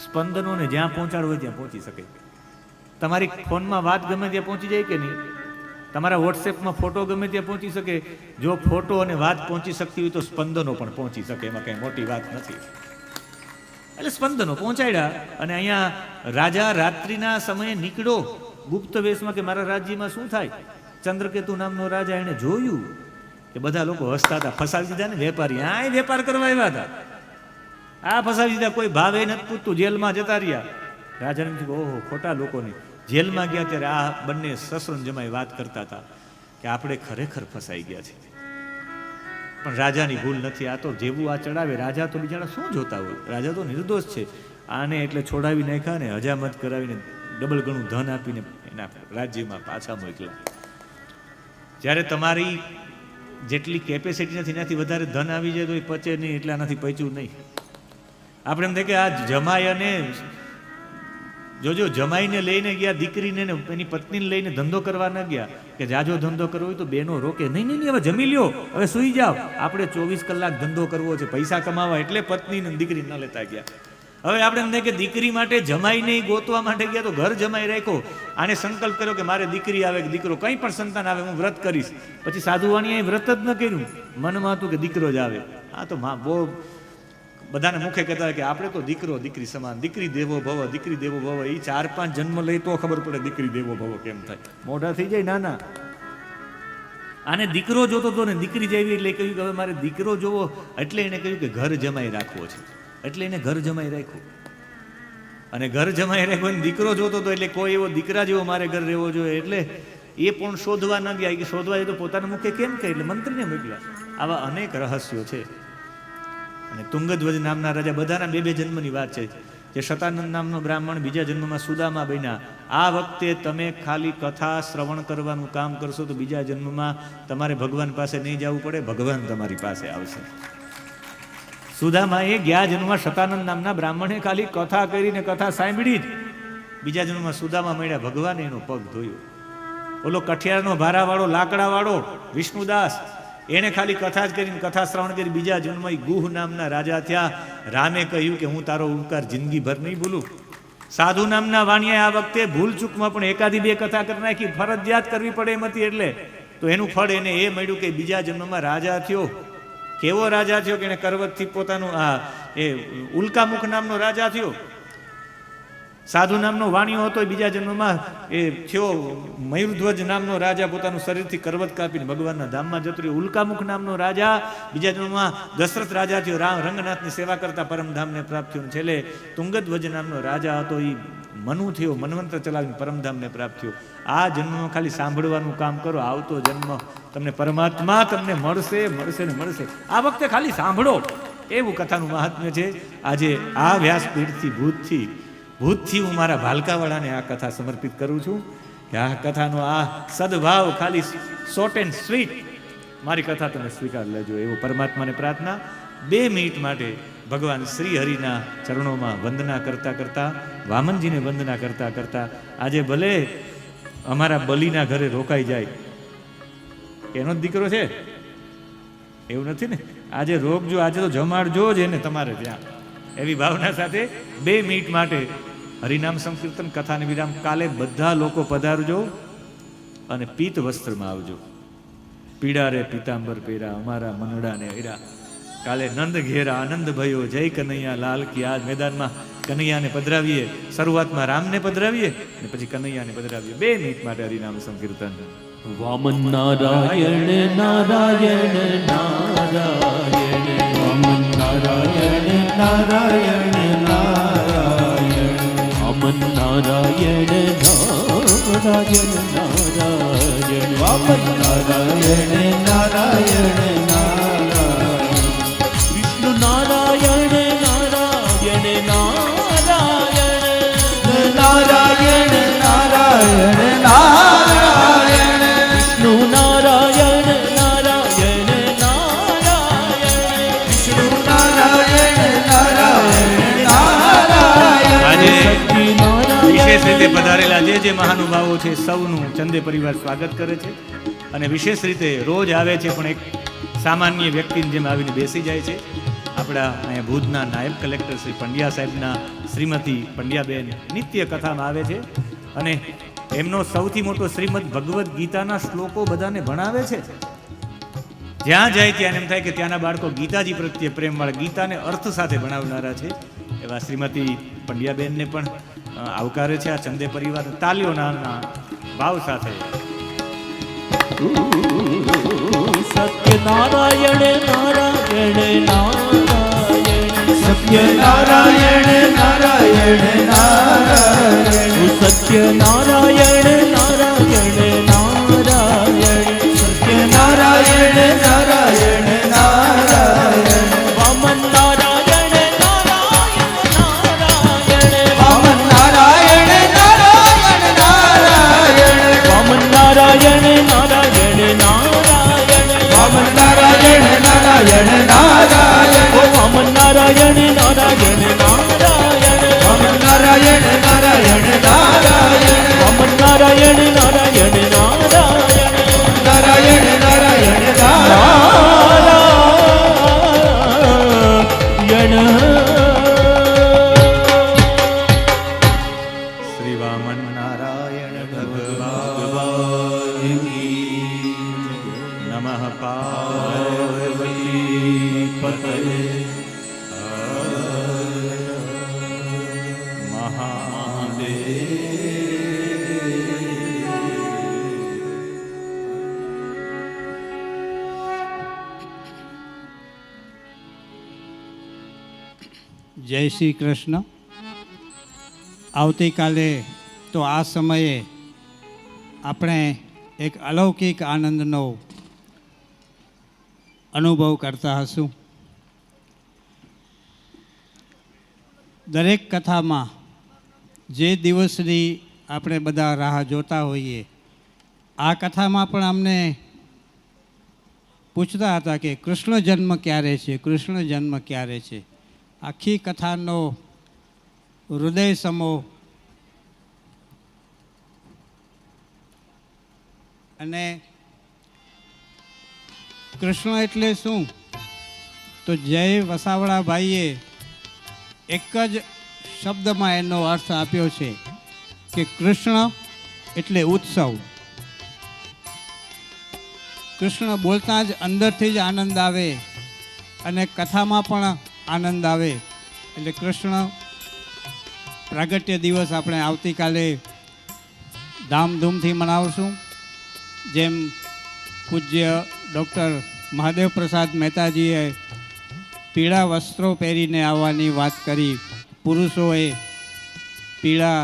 સ્પંદનોને જ્યાં પહોંચાડવું હોય ત્યાં પહોંચી શકે. તમારી ફોનમાં વાત ગમે ત્યાં પહોંચી જાય કે નહીં? તમારા વોટ્સએપમાં ફોટો ગમે ત્યાં પહોંચી શકે. જો ફોટો અને વાત પહોંચી શકતી હોય તો સ્પંદનો પણ પહોંચી શકે, એમાં કંઈ મોટી વાત નથી. એટલે સ્પંદનો પહોંચાડ્યા. અને અહીંયા રાજા રાત્રિના સમયે નીકળ્યો ગુપ્ત વેશમાં કે મારા રાજ્યમાં શું થાય. ચંદ્રકેતુ નામનો રાજા એને જોયું કે બધા લોકો હસતા હતા. ફસાવી દીધા ને વેપારી, આ વેપાર કરવા આવ્યા હતા, આ ફસાવી દીધા. કોઈ ભાવે નથી પૂછતું, જેલમાં જતા રહ્યા. રાજાને કીધું ઓહો ખોટા લોકોની. જેલમાં ગયા ત્યારે આ બંને સસરો જમાઈ વાત કરતા હતા કે આપણે ખરેખર ફસાઈ ગયા છે, પણ રાજાની ભૂલ નથી. આ તો જેવું આ ચડાવે, રાજા તો બિચારા શું જોતા હોય, રાજા તો નિર્દોષ છે. આને એટલે છોડાવી નાખ્યા ને હજામત કરાવીને ડબલ ગણું ધન આપીને એના રાજ્યમાં પાછા મોકલ્યા. જ્યારે તમારી જેટલી કેપેસિટી નથી એનાથી વધારે ધન આવી જાય તો એ પચે નહીં, એટલે આનાથી પચ્યું નહીં. આપણે એમ થાય કે આ જમાઈ અને જોજો જમાઈને લઈને ગયા, દીકરીને ને એની પત્નીને લઈને ધંધો કરવા ન ગયા કે જાજો ધંધો કરવો હોય તો બેનો રોકે, નહીં નહીં હવે જમી લ્યો, હવે સૂઈ જાઓ, આપણે 24 કલાક ધંધો કરવો છે, પૈસા કમાવા, એટલે પત્નીને દીકરી ન લેતા ગયા. હવે આપણે એમ થાય કે દીકરી માટે જમાઈ નહીં ગોતવા માટે ગયા તો ઘર જમાઈ રાખ્યો. આને સંકલ્પ કર્યો કે મારે દીકરી આવે કે દીકરો, કંઈ પણ સંતાન આવે હું વ્રત કરીશ. પછી સાધુવાણીએ વ્રત જ ન કર્યું, મનમાં હતું કે દીકરો જ આવે. આ તો બહુ બધાને મુખે કહેતા હોય કે આપણે તો દીકરો દીકરી સમાન, દીકરી દેવો ભવ, દીકરી દેવો ભવ. એ 4-5 જન્મ લઈ તો ખબર પડે દીકરી દેવો ભવ કેમ થાય. મોઢા થઈ જાય નાના. આને દીકરો જોતો હતો ને દીકરી જેવી, એટલે કહ્યું કે હવે મારે દીકરો જોવો, એટલે એને કહ્યું કે ઘર જમાઈ રાખવો છે, એટલે એને ઘર જમાઈ રાખ્યું. અને ઘર જમાઈ રાખ્યો ને દીકરો જોતો હતો, એટલે કોઈ એવો દીકરા જેવો મારે ઘર રહેવો જોઈએ, એટલે એ પણ શોધવા ન ગયા. કે શોધવા એ તો પોતાના મુખે કેમ કહે, એટલે મંત્રીને મોકલ્યા. આવા અનેક રહસ્યો છે. અને તુંગધ્વજ નામના રાજા, બધાના 2 જન્મની વાત છે. જે શતાનંદ નામનો બ્રાહ્મણ બીજા જન્મમાં સુદામા બન્યા. આ વખતે તમે ખાલી કથા શ્રવણ કરવાનું કામ કરશો તો બીજા જન્મમાં તમારે ભગવાન પાસે નહીં જવું પડે, ભગવાન તમારી પાસે આવશે. સુદામા એ ગયા જન્મમાં શતાનંદ નામના બ્રાહ્મણે ખાલી કથા કરીને કથા સાંભળી જ બીજા જન્મમાં સુદામા મળ્યા, ભગવાને એનો પગ ધોયો. ઓલો કઠિયારનો ભારાવાળો લાકડાવાળો વિષ્ણુદાસ, એને ખાલી કથા જ કરીને કથા શ્રવણ કરી બીજા જન્મમાં ગુહ નામના રાજા થયા. રામે કહ્યું કે હું તારો ઉપકાર જિંદગીભર નહીં ભૂલું. સાધુ નામના વાણિયાએ આ વખતે ભૂલ ચૂકમાં પણ 1-2 કથા કરી નાખી, ફરજિયાત કરવી પડે એમ હતી, એટલે તો એનું ફળ એને એ મળ્યું કે બીજા જન્મમાં રાજા થયો. કેવો રાજા થયો કે એને કરવતથી પોતાનું એ ઉલ્કામુખ નામનો રાજા થયો. સાધુ નામનો વાણિયો હતો, બીજા જન્મમાં એ થયો મયુરધ્વજ નામનો રાજા, પોતાનું શરીરથી કરવત કાપીને ભગવાનના ધામમાં જતો રહ્યો. ઉલ્કામુખ નામનો રાજા બીજા જન્મમાં દશરથ રાજા થયો, રંગનાથની સેવા કરતા પરમધામને પ્રાપ્ત થયો. છેલ્લે તુંગધ્વજ નામનો રાજા હતો, એ મનુ થયો, મન્વંતર ચલાવીને પરમધામને પ્રાપ્ત થયો. આ જન્મમાં ખાલી સાંભળવાનું કામ કરો, આવતો જન્મ તમને પરમાત્મા તમને મળશે મળશે ને મળશે. આ વખતે ખાલી સાંભળો, એવું કથાનું મહાત્મ્ય છે. આજે આ વ્યાસપીઠથી ભૂતથી હું મારા ભાલકાવાળાને આ કથા સમર્પિત કરું છું કે આ કથાનો આ સદભાવ ખાલી શોર્ટ એન્ડ સ્વીટ મારી કથા તમે સ્વીકાર લેજો, એવો પરમાત્માને પ્રાર્થના. 2 મિનિટ માટે ભગવાન શ્રી હરિના ચરણોમાં વંદના કરતા કરતા, વામનજીને વંદના કરતા કરતા, આજે ભલે અમારા બલિના ઘરે રોકાઈ જાય, એનો જ દીકરો છે એવું નથી ને, આજે રોકજો, આજે તો જમાડજો જ એને તમારે ત્યાં, એવી ભાવના સાથે 2 મિનિટ માટે હરિનામ સંકીર્તન કથાને વિરામ. કાલે બધા લોકો પધારજો અને પીત વસ્ત્રમાં આવજો. પીડા રે પીતાંબર પેરા, અમારા મનડા ને હીરા. કાલે નંદ ઘેરા આનંદ ભયો, જય કનૈયા લાલ કી. આ મેદાનમાં કનૈયાને પધરાવીએ, શરૂઆતમાં રામને પધરાવીએ અને પછી કનૈયાને પધરાવીએ. 2 મિનિટ માટે હરિનામ સંકીર્તન. વામન નારાયણ નારાયણ નારાયણ, વામન નારાયણ નારાયણ નારાયણ, વામન નારાયણ નારાયણ નારાયણ, વામન નારાયણ નારાયણ નારાયણ, વિષ્ણુ નારાયણ નારાયણ નારાયણ, નારાયણ નારાયણ નારાયણ, વિષ્ણુ નારાયણ નારાયણ નારાયણ, આજે સત્યનારાયણ વિશેષ રીતે પધારેલા જે મહાનુભાવો છે સૌનું ચંદે પરિવાર સ્વાગત કરે છે. અને વિશેષ રીતે રોજ આવે છે પણ એક સામાન્ય વ્યક્તિની જેમ આવીને બેસી જાય છે. આપણા અહીંયા ભુજના નાયબ કલેક્ટર શ્રી પંડ્યા સાહેબના શ્રીમતી પંડ્યાબેન નિત્ય કથામાં આવે છે અને એમનો સૌથી મોટો શ્રીમદ ભગવદ્ ગીતાના શ્લોકો બધાને ભણાવે છે. જ્યાં જાય ત્યાં એમ થાય કે ત્યાંના બાળકો ગીતાજી પ્રત્યે પ્રેમવાળા, ગીતાને અર્થ સાથે ભણાવનારા છે. એવા શ્રીમતી પંડ્યાબેનને પણ આવકારે છે આ ચંદે પરિવાર તાલીઓના ભાવ સાથે. સત્યનારાયણ નારાયણ નારાયણ સત્યનારાયણ નારાયણ નારાયણ સત્યનારાયણ નારાયણ નારાયણ સત્યનારાયણ નારાયણ નારાયણ વામન નારાયણ નારાયણ નારાયણ વામન નારાયણ નારાયણ નારાયણ વામન નારાયણ નારાયણ નારાયણ વામન નારાયણ નારાયણ નારાયણ ઓ વામન નારાયણ નારાયણ નારાયણ વામન નારાયણ નારાયણ નારાયણ વામન નારાયણ નારાયણ નારાયણ નારાયણ નારાયણ નારાયણ શ્રી વામન નારાયણ ભગવાન નમઃ પાર્વતી પતયે જય શ્રી કૃષ્ણ. આવતીકાલે તો આ સમયે આપણે એક અલૌકિક આનંદનો અનુભવ કરતા હશું. દરેક કથામાં જે દિવસની આપણે બધા રાહ જોતા હોઈએ, આ કથામાં પણ અમને પૂછતા હતા કે કૃષ્ણ જન્મ ક્યારે છે, કૃષ્ણ જન્મ ક્યારે છે. આખી કથાનો હૃદય સમો અને કૃષ્ણ એટલે શું તો જય વસાવડાભાઈએ એક જ શબ્દમાં એનો અર્થ આપ્યો છે કે કૃષ્ણ એટલે ઉત્સવ. કૃષ્ણ બોલતા જ અંદરથી જ આનંદ આવે અને કથામાં પણ આનંદ આવે. એટલે કૃષ્ણ પ્રાગટ્ય દિવસ આપણે આવતીકાલે ધામધૂમથી મનાવશું. જેમ પૂજ્ય ડૉક્ટર મહાદેવ પ્રસાદ મહેતાજીએ પીળા વસ્ત્રો પહેરીને આવવાની વાત કરી. પુરુષોએ પીળા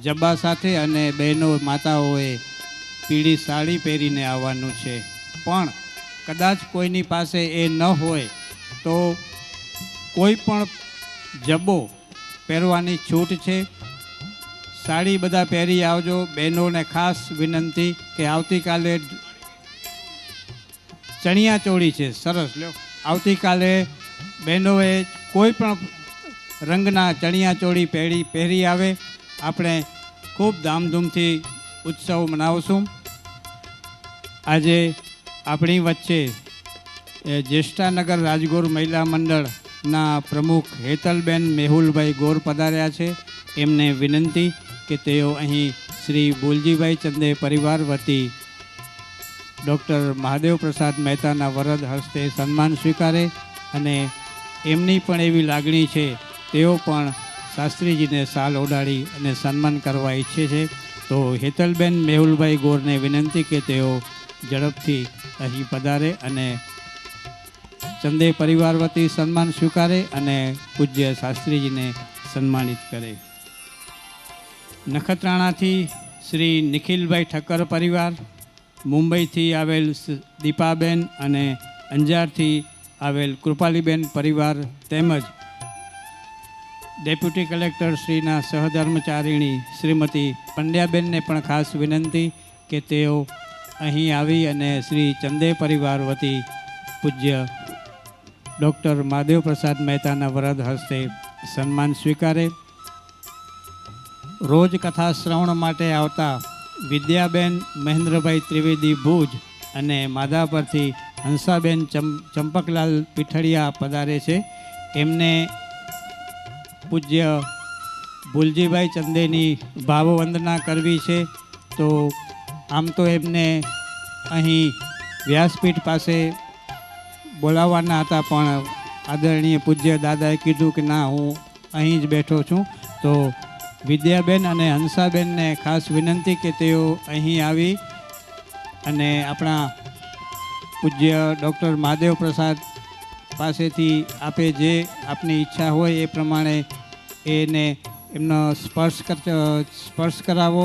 જબ્બા સાથે અને બહેનો માતાઓએ પીળી સાડી પહેરીને આવવાનું છે. પણ કદાચ કોઈની પાસે એ ન હોય તો કોઈ પણ જબ્બો પહેરવાની છૂટ છે. સાડી બધા પહેરી આવજો. બહેનોને ખાસ વિનંતી કે આવતીકાલે ચણિયાચોળી છે સરસ લ્યો. આવતીકાલે બહેનોએ કોઈ પણ રંગના ચણિયાચોળી પહેરી આવે. આપણે ખૂબ ધામધૂમથી ઉત્સવ મનાવશું. આજે આપણી વચ્ચે જ્યેષ્ઠાનગર રાજગોર મહિલા મંડળના પ્રમુખ હેતલબેન મેહુલભાઈ ગોર પધાર્યા છે. એમને વિનંતી કે તેઓ અહીં શ્રી બોલજીભાઈ ચંદે પરિવાર વતી ડૉક્ટર મહાદેવ પ્રસાદ મહેતાના વરદ હસ્તે સન્માન સ્વીકારે. અને એમની પણ એવી લાગણી છે, તેઓ પણ શાસ્ત્રીજીને સાલ ઓડાડી અને સન્માન કરવા ઈચ્છે છે. તો હેતલબેન મેહુલભાઈ ગોરને વિનંતી કે તેઓ ઝડપથી અહીં પધારે અને ચંદે પરિવાર વતી સન્માન સ્વીકારે અને પૂજ્ય શાસ્ત્રીજીને સન્માનિત કરે. નખત્રાણાથી શ્રી નિખિલભાઈ ઠક્કર પરિવાર, મુંબઈથી આવેલ દીપાબેન અને અંજારથી આવેલ કૃપાલીબેન પરિવાર તેમજ ડેપ્યુટી કલેક્ટર શ્રીના સહધર્મચારિણી શ્રીમતી પંડ્યાબેનને પણ ખાસ વિનંતી કે તેઓ અહીં આવી અને શ્રી ચંદે પરિવાર વતી પૂજ્ય ડૉક્ટર મહાદેવ પ્રસાદ મહેતાના વરદ હસ્તે સન્માન સ્વીકારે. રોજ કથા શ્રવણ માટે આવતા વિદ્યાબેન મહેન્દ્રભાઈ ત્રિવેદી ભુજ અને માધાપરથી હંસાબેન ચંપકલાલ પીઠડિયા પધારે છે. એમને પૂજ્ય ભુલજીભાઈ ચંદેની ભાવવંદના કરવી છે. તો આમ તો એમને અહીં વ્યાસપીઠ પાસે બોલાવવાના હતા, પણ આદરણીય પૂજ્ય દાદાએ કીધું કે ના, હું અહીં જ બેઠો છું. તો વિદ્યાબેન અને હંસાબેનને ખાસ વિનંતી કે તેઓ અહીં આવી અને આપણા પૂજ્ય ડૉક્ટર મહાદેવ પ્રસાદ પાસેથી આપે જે આપની ઈચ્છા હોય એ પ્રમાણે એને એમનો સ્પર્શ કરાવો,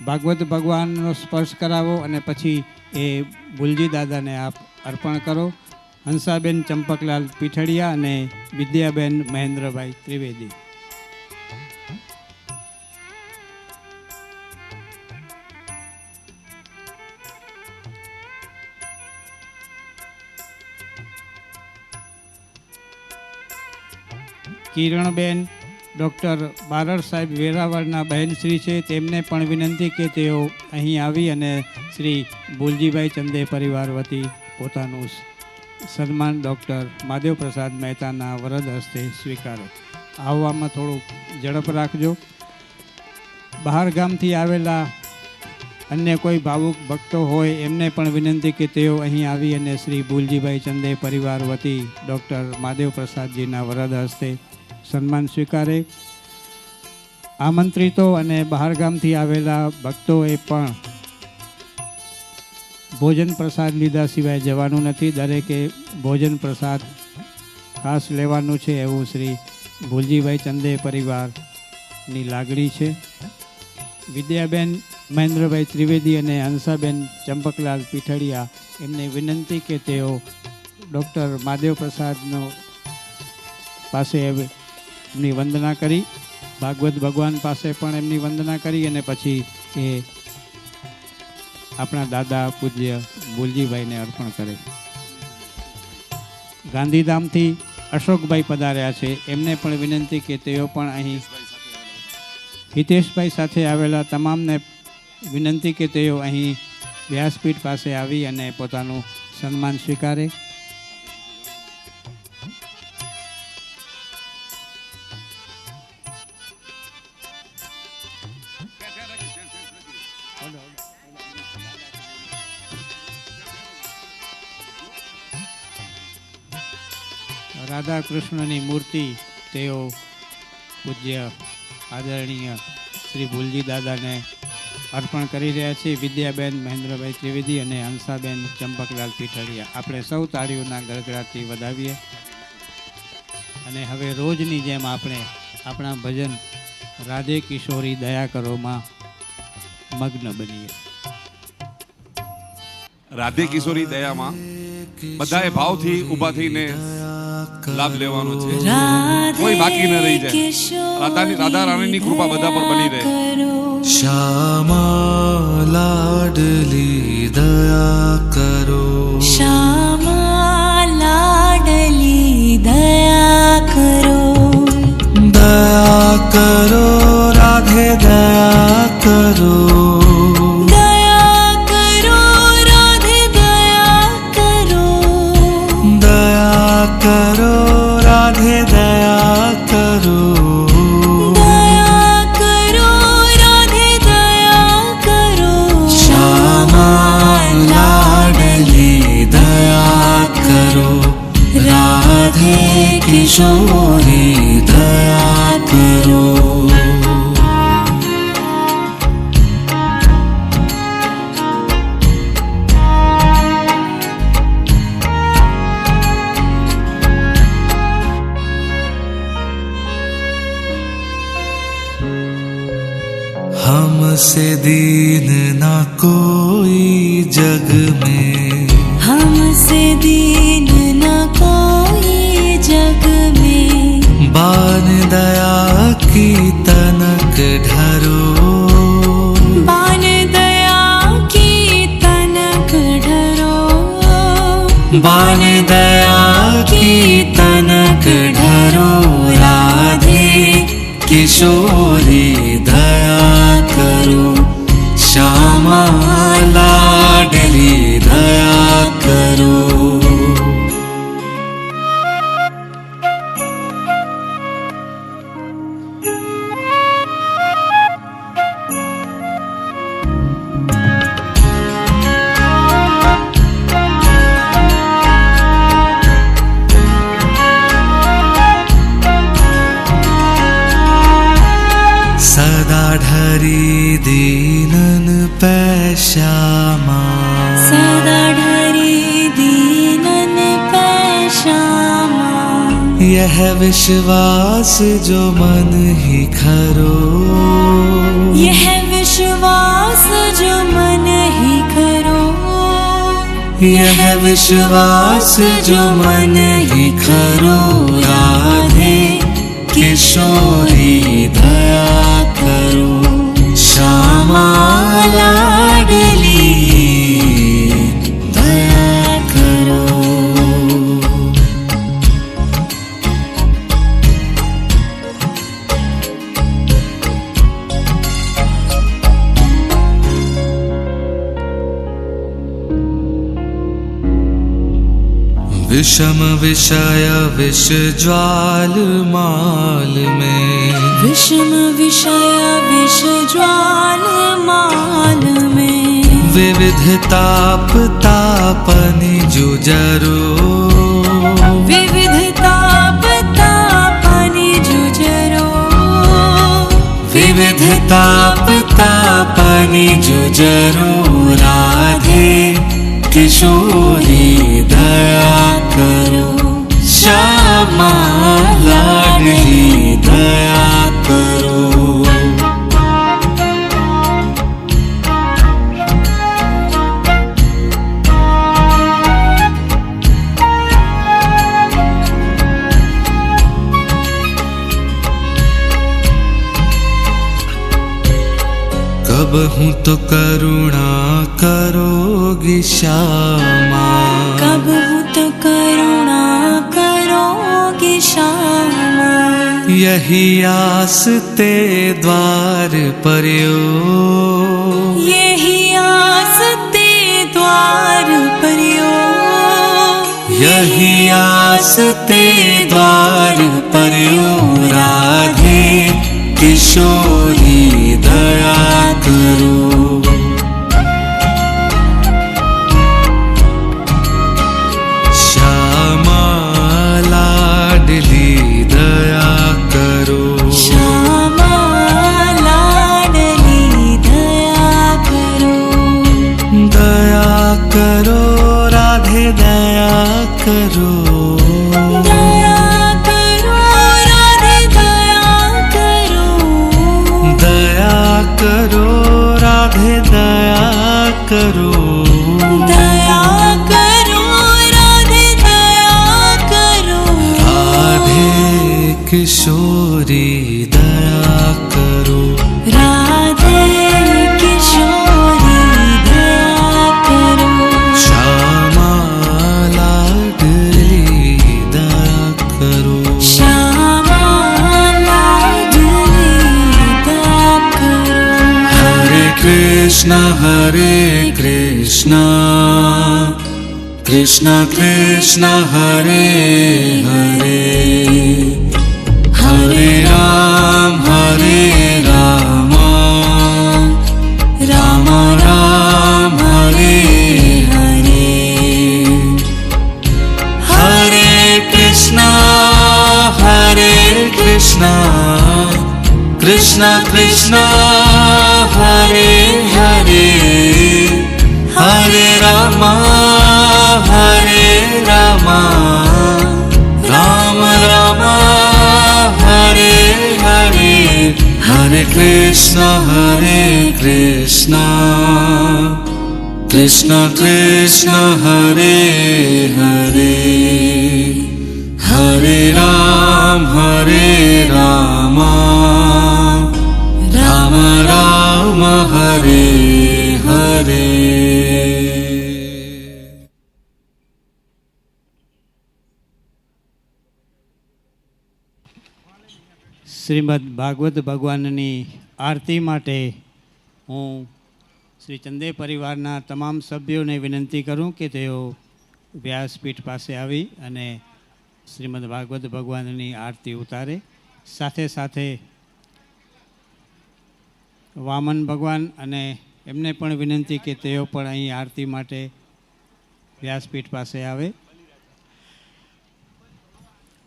ભાગવત ભગવાનનો સ્પર્શ કરાવો અને પછી એ ભુલજી દાદાને આપ અર્પણ કરો. હંસાબેન ચંપકલાલ પીઠડિયા અને વિદ્યાબેન મહેન્દ્રભાઈ ત્રિવેદી. કિરણબેન ડૉક્ટર બારડ સાહેબ વેરાવળના બહેનશ્રી છે, તેમને પણ વિનંતી કે તેઓ અહીં આવી અને શ્રી ભુલજીભાઈ ચંદે પરિવાર વતી પોતાનું સન્માન ડૉક્ટર મહાદેવ પ્રસાદ મહેતાના વરદ હસ્તે સ્વીકારે. આવવામાં થોડુંક ઝડપ રાખજો. બહાર ગામથી આવેલા અન્ય કોઈ ભાવુક ભક્તો હોય એમને પણ વિનંતી કે તેઓ અહીં આવી અને શ્રી ભુલજીભાઈ ચંદે પરિવાર વતી ડૉક્ટર મહાદેવ પ્રસાદજીના વરદ હસ્તે સન્માન સ્વીકારે. આમંત્રિતો અને બહારગામથી આવેલા ભક્તોએ પણ ભોજન પ્રસાદ લીધા સિવાય જવાનું નથી. દરેકે ભોજન પ્રસાદ ખાસ લેવાનું છે એવું શ્રી ભુલજીભાઈ ચંદે પરિવારની લાગણી છે. વિદ્યાબેન મહેન્દ્રભાઈ ત્રિવેદી અને હંસાબેન ચંપકલાલ પીઠડિયા એમને વિનંતી કે તેઓ ડૉક્ટર મહાદેવ પ્રસાદનો પાસે એમની વંદના કરી, ભાગવત ભગવાન પાસે પણ એમની વંદના કરી અને પછી એ આપણા દાદા પૂજ્ય ભુલજીભાઈને અર્પણ કરે. ગાંધીધામથી અશોકભાઈ પધાર્યા છે, એમને પણ વિનંતી કે તેઓ પણ અહીં હિતેશભાઈ સાથે આવેલા તમામને વિનંતી કે તેઓ અહીં વ્યાસપીઠ પાસે આવી અને પોતાનું સન્માન સ્વીકારે. રાધા કૃષ્ણની મૂર્તિ તેઓ પૂજ્ય આદરણીય શ્રી ભુલજી દાદાને અર્પણ કરી રહ્યા છે. વિદ્યાબેન મહેન્દ્રભાઈ ત્રિવેદી અને હંસાબેન ચંપકલાલ પીઠડિયા. આપણે સૌ તાળીઓના ગડગડાટથી વધાવીએ અને હવે રોજની જેમ આપણે આપણા ભજન રાધે કિશોરી દયા કરોમાં મગ્ન બનીએ. રાધે કિશોરી દયામાં બધાએ ભાવથી ઊભા થઈને લાભ લેવાનો છે, કોઈ બાકી ન રહી જાય. રાધા રાણીની કૃપા બધા પર બની રહે. શ્યામા લાડલી દયા કરો, શ્યામા લાડલી દયા કરો, દયા કરો રાધે દયા કરો, કરો રાધે દયા કરો, દયા કરો રાધે દયા કરો, શ્યામા લાડલી દયા કરો, રાધે કિશોરી દયા કરો. हमसे दीन ना कोई जग में, हमसे दीन न कोई जग में, बान दया की तनक ढरो, बान दया की तनक ढरो, बान दया की तनक ढरो, राधे किशोरी दया ढरी दीनन पैश्यामा सदा ढरी दीनन पैश्यामा यह विश्वास जो मन ही खरो यह विश्वास जो मन ही खरो यह विश्वास जो मन ही खरो राधे किशोरी दया करो श्यामा लाडली दया करो विषम विषय विष ज्वाल माल में विषम विषय विष ज्वाल माल में विविध ताप तापनि जुजरो विविध ताप तापनि जुजरो विविध ताप तापनि जुजरो राधे किशोरी दया करो श्यामा लाडली दया करो कब हूँ तो करुणा करोगी श्यामा कब हूँ तो करुणा करोगी श्यामा यही आस ते द्वार पर्यो यही आस ते द्वार पर्यो यही आस ते द्वार पर्यो राधे किशोरी दया करो श्यामा लाडली दया करो श्यामा लाडली दया करो दया करो राधे दया करो दया करो राधे दया करो दया करो राधे दया करो दया करो राधे दया करो राधे किशोरी दया करो राधे किशोरी दया करो श्यामा लाडली दया करो श्यामा लाडली दया करो हरे कृष्ण कृष्ण कृष्ण हरे हरे हरे राम राम राम हरे हरे हरे कृष्ण कृष्ण कृष्ण हरे हरे हरे राम राम राम हरे हरे हरे कृष्ण कृष्ण कृष्ण हरे हरे हरे राम राम राम हरे हरे શ્રીમદ ભાગવત ભગવાનની આરતી માટે હું શ્રી ચંદે પરિવારના તમામ સભ્યોને વિનંતી કરું કે તેઓ વ્યાસપીઠ પાસે આવી અને શ્રીમદ ભાગવત ભગવાનની આરતી ઉતારે. સાથે સાથે વામન ભગવાન અને એમને પણ વિનંતી કે તેઓ પણ અહીં આરતી માટે વ્યાસપીઠ પાસે આવે.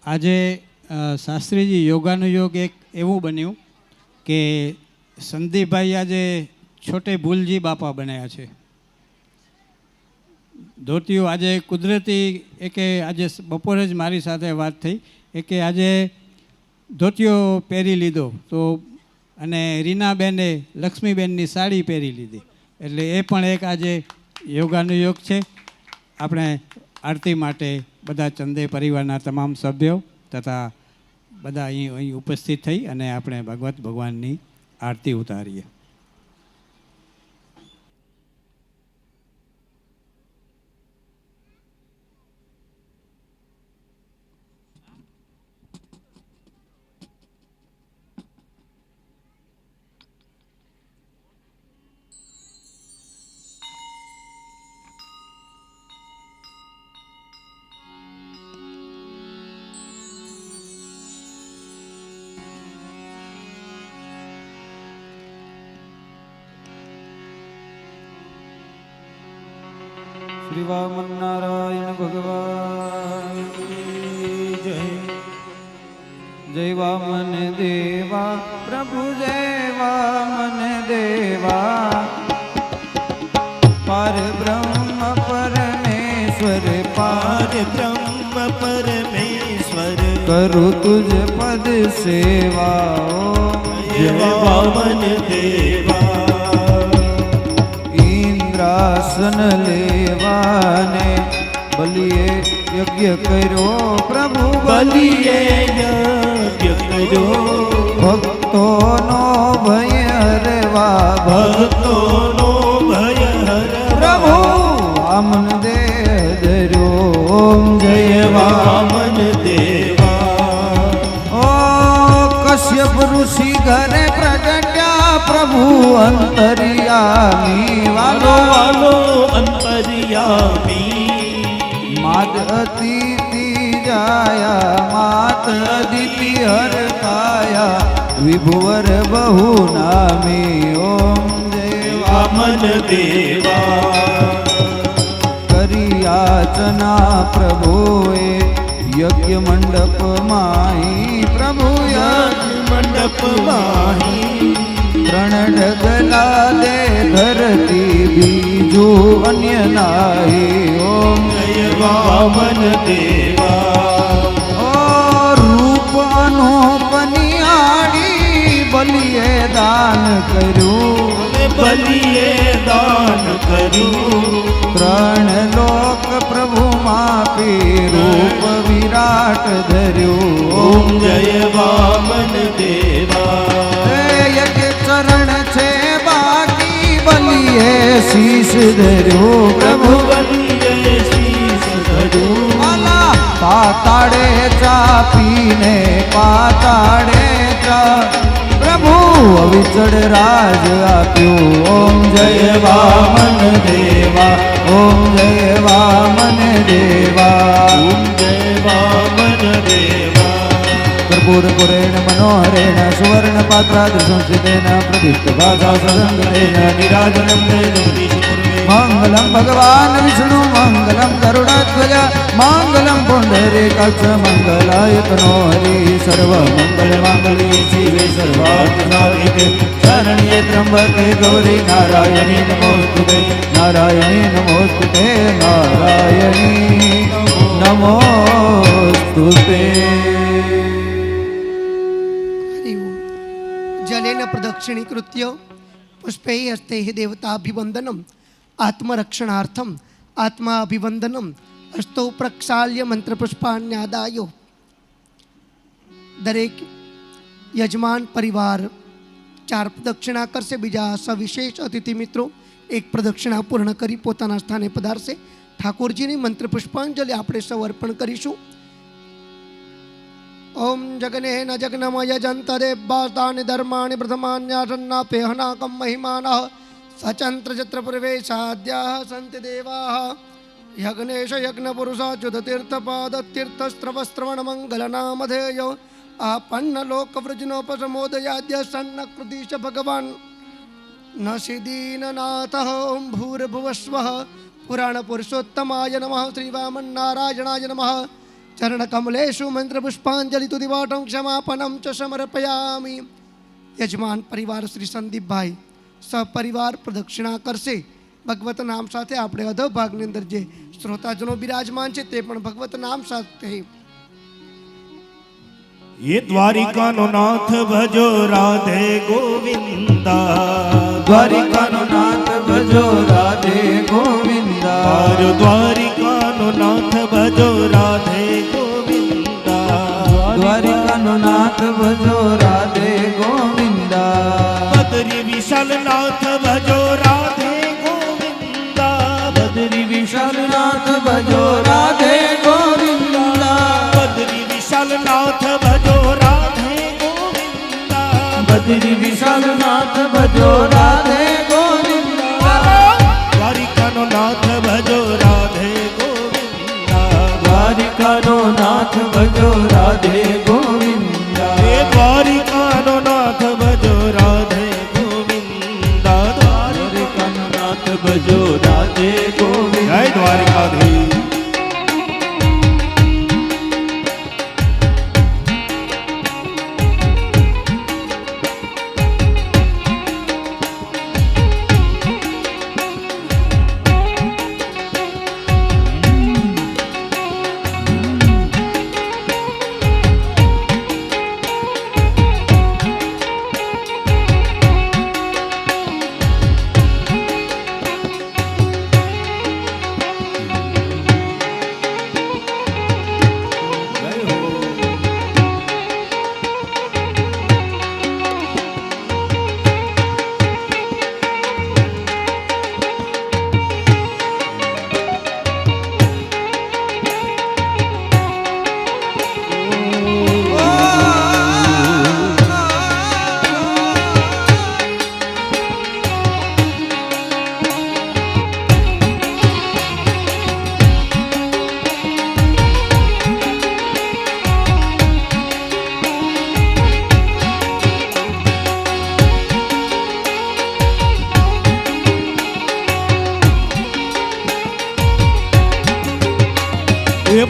આજે શાસ્ત્રીજી યોગાનુયોગ એક એવું બન્યું કે સંદીપભાઈ આજે છોટે ભૂલજી બાપા બનાવ્યા છે. ધોતિયો આજે કુદરતી એકે આજે બપોરે જ મારી સાથે વાત થઈ કે આજે ધોતિયો પહેરી લીધો તો અને રીનાબેને લક્ષ્મીબેનની સાડી પહેરી લીધી એટલે એ પણ એક આજે યોગાનુયોગ છે. આપણે આરતી માટે બધા ચંદે પરિવારના તમામ સભ્યો તથા બધા અહીં ઉપસ્થિત થઈ અને આપણે ભગવત ભગવાનની આરતી ઉતારીએ. શ્રી વામન નારાયણ ભગવાન જય. જય વામન દેવા પ્રભુ જય વામન દેવા. પાર બ્રહ્મ પરમેશ્વર પાર બ્રહ્મ પરમેશ્વર કરું તુજ પદ સેવા. જય વામન દેવા. ઇન્દ્રાસન લેવાને બલિએ યજ્ઞ કર્યો પ્રભુ બલિએ યજ્ઞ કર્યો ભક્તોનો ભય હરવા ભક્તોનો ભય હરવા પ્રભુ વામન દેહ ધર્યો. ઓમ જય વામન દેવા. ઓ કશ્યપ ઋષિ ઘરે પ્રગટ્યા પ્રભુ અંતર્યામી વાલો વાલો વાલો અંતર્યામી માત અતિથિ જાયા માત અદિતિ હરતાયા વિભુવર બહુ નામી. ઓમ જય વામન દેવા. કરિયાચના પ્રભુએ યજ્ઞ મંડપ માહી પ્રભુ યજ્ઞ મંડપ માહી ત્રણ ડગલા દે ધરતી બીજું અન્ય નાહી. ઓમ જય વામન દેવા. ઓ રૂપ અનુપનિયાળી બલિએ દાન કર્યું બલિએ દાન કર્યું ત્રણ લોક પ્રભુ માપી રૂપ વિરાટ ધર્યું. ઓમ જય વામન દેવા. યજ્ઞ ચરણ છે બાકી બલિએ શીશ ધર્યું પ્રભુ બલિએ શીશ ધર્યું પાતાળે ચાપીને પાતાળે ચા પ્રભુ અવિચળ રાજ આપ્યું. ઓમ જય વામન દેવા. ઓમ જય વામન દેવા. ઓમ જય વામન દેવા. कर्पूर पुरेण मनोहरेण सुवर्ण पात्राद्र संस्कृतेन प्रतिष्ठ भाषा सदंगतेन निराजनं मंगलम भगवान विष्णु मंगलम गरुड़ध्वज मंगलम पुंडरीकाक्ष मंगलाय तनो हरि सर्व मंगल मांगल्ये शिवे सर्वार्थ साधिके शरण्ये त्र्यंबके गौरी नारायणी नमोस्तुते नारायणी नमोस्तुते नारायणी नमोस्तुते. जलेन प्रदक्षिणीकृत्य पुष्पै हस्ते देवताभिवंदनम आत्मरक्षणार्थम आत्माभिवंदनम हस्तौ प्रक्षाल्य मंत्रपुष्पाण्यादायो. દરેક યજમાન પરિવાર 4 પ્રદક્ષિણા કરશે. બીજા સવિશેષ અતિથિ મિત્રો 1 પ્રદક્ષિણા પૂર્ણ કરી પોતાના સ્થાને પધારશે. ઠાકોરજીની મંત્ર પુષ્પાંજલિ આપણે સૌ અર્પણ કરીશું. ओम जगनेन जगनमय जंतदेवास्तानि धर्माणि प्रथमान्यासन्नापे हनाकं महिमानः सचंत्र चत्र प्रवेशाद्याः सन्ति देवाः यज्ञेश यज्ञपुरुषाच्युततीर्थपादतीर्थस्त्रवस्त्रवणमङ्गलनामधेय आपन्नलोकवृजनोपसमोदयाद्य सन्नकृतीश भगवान् न सिदीननाथः. ओं भूर्भुवस्वः पुराणपुरुषोत्तमाय नमः. श्रीवामन्नारायणाय नमः. चरणकमलेषु मन्त्रपुष्पाञ्जलितुदिवाटं क्षमापनं च समर्पयामि. યજમાન પરિવાર શ્રી સંદીપભાઈ સહપરિવાર પ્રદક્ષિણા કરશે. ભગવત નામ સાથે આપણે અધોભાગની અંદર જે શ્રોતાજનો બિરાજમાન છે તે પણ ભગવત નામ સાથે ये द्वारिका नो नाथ भजो राधे गोविंदा, द्वारिका नो नाथ भजो राधे गोविंदा, और द्वारिका नो नाथ भजो राधे गोविंदा, द्वारिका नो नाथ भजो राधे गोविंदा, बद्री विशाल नाथ भजो राधे गोविंदा, बद्री विशाल नाथ भजो राधे गोविंदा, बद्री विशाल नाथ भजो राधे गोविंदा, बद्री विशाल नाथ भजो राधे गोविंदा, द्वारिका नो नाथ भजो राधे गोविंदा, द्वारिका नो नाथ भजो राधे गोविंदा, हे द्वारिका नो नाथ भजो राधे गोविंदा, द्वारिका नो नाथ भजो राधे गोविंदा, जय द्वारिकाधीश।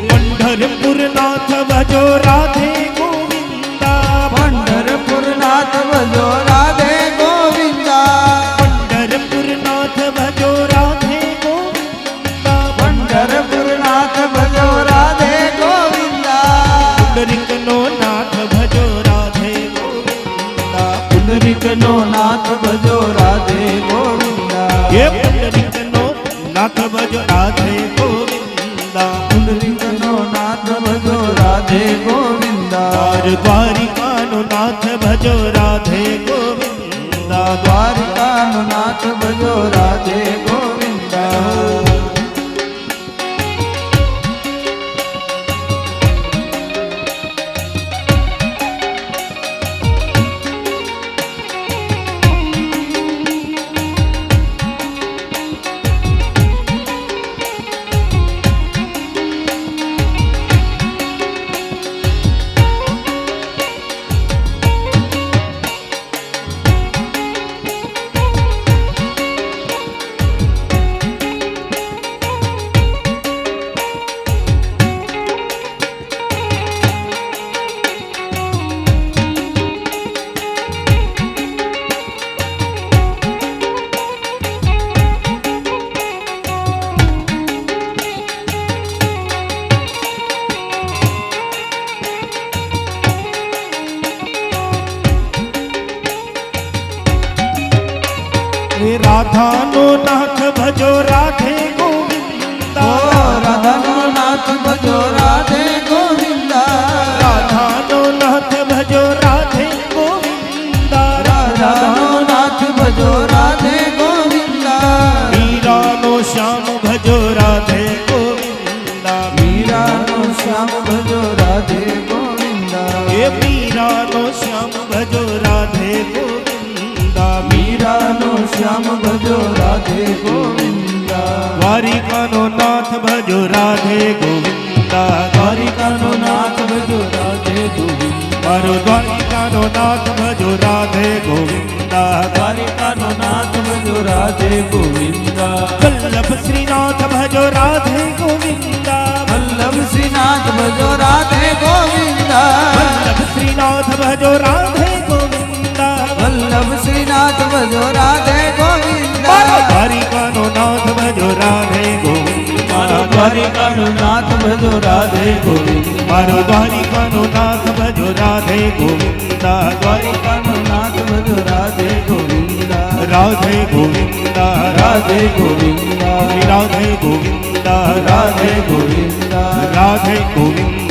पंढरपुर नाथ भजो राधे गोविंदा, पंढरपुर नाथ भजो राधे गोविंदा, पंढरपुर नाथ भजो राधे गोविंदा, पंढरपुर नाथ भजो राधे गोविंदा, पुंडरिक नो नाथ भजो राधे गोविंदा, पुंडरिक नो नाथ भजो राधे गोविंदा, ये पुंडरिक नो नाथ भजो राधे गोविंदा, पुंडरिक नो नाथ भजो राधे गोविंदा, और द्वारिका नो नाथ भजो राधे गोविंदा, द्वारिका नो नाथ भजो राधे गोविंदा, राधा नो नाथ भजो राधे गोविंदा, राधा नो नाथ भजो राधे गोविंदा, राधा नो नाथ भजो राधे गोविंदा, राधा नो नाथ भजो राधे गोविंदा, मीरा नो श्याम भजो राधे गोविंदा, मीरा नो श्याम भजो राधे गोविंदा, ये मीरा नो श्याम भजो राधे गोविंदा, मीरा नो श्याम भजो राधे गोविंदा, द्वारिका नो नाथ भजो राधे गोविंदा, द्वारिका नो नाथ भजो राधे गोविंदा, और द्वारिका नो नाथ भजो राधे गोविंदा, द्वारिका नो नाथ भजो राधे गोविंदा, वल्लभ श्रीनाथ भजो राधे गोविंदा, वल्लभ श्रीनाथ भजो राधे गोविंदा, वल्लभ श्रीनाथ भजो राधे गोविंदा, વલ્લભ શ્રીનાથ ભજો રાધે ગોવિંદ મારા દ્વારિકાનો નાથ ભજો રાધે ગોવિંદ મારો દ્વારિકાનો નાથ ભજો રાધે ગોવિંદ મારો દ્વારિકાનો નાથ ભજો રાધે ગોવિંદ દ્વારિકાનો નાથ ભજો રાધે ગોવિંદ રાધે ગોવિંદ રાધે ગોવિંદ રાધે ગોવિંદ રાધે ગોવિંદ રાધે ગોવિંદ